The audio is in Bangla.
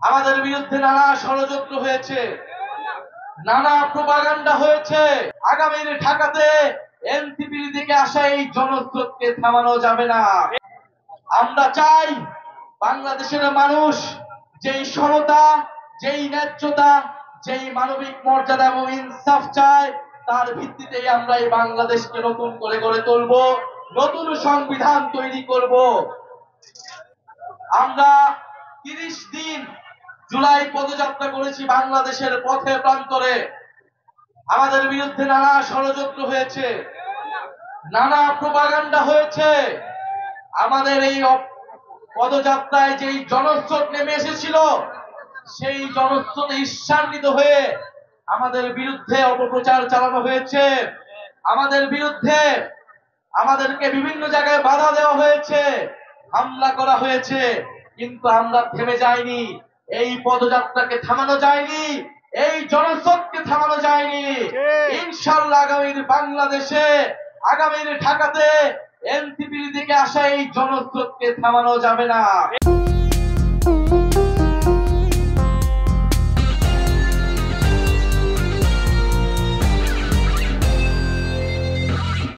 আমাদের বিরুদ্ধে নানা ষড়যন্ত্র হয়েছে, নানা প্রোপাগান্ডা হয়েছে। আগামীর ঢাকাতে এনসিপির দিকে আসা এই জনস্রোতকে থামানো যাবে না। আমরা চাই বাংলাদেশের মানুষ যেই সমতা, যেই ন্যায্যতা, যেই মানবিক মর্যাদা এবং ইনসাফ চায়, তার ভিত্তিতেই আমরা এই বাংলাদেশকে নতুন করে গড়ে তুলব, নতুন সংবিধান তৈরি করব। আমরা 30 দিন জুলাই পদযাত্রা করেছি বাংলাদেশের পথে প্রান্তরে। আমাদের বিরুদ্ধে নানা ষড়যন্ত্র হয়েছে, নানা প্রোপাগান্ডা হয়েছে। আমাদের এই পদযাত্রায় যেই জনস্রোত নেমে এসেছিল, সেই জনস্রোতে ঈর্ষান্বিত হয়ে আমাদের বিরুদ্ধে অপপ্রচার চালানো হয়েছে। আমাদের বিরুদ্ধে আমাদেরকে বিভিন্ন জায়গায় বাধা দেওয়া হয়েছে, হামলা করা হয়েছে, কিন্তু আমরা থেমে যাইনি। এই পদযাত্রাকে থামানো যায়নি, এই জনস্রোতকে থামানো যায়নি। ইনশাআল্লাহ আগামীর বাংলাদেশে, আগামীর ঢাকাতে এনসিপির দিকে আসা এই জনস্রোতকে থামানো যাবে না।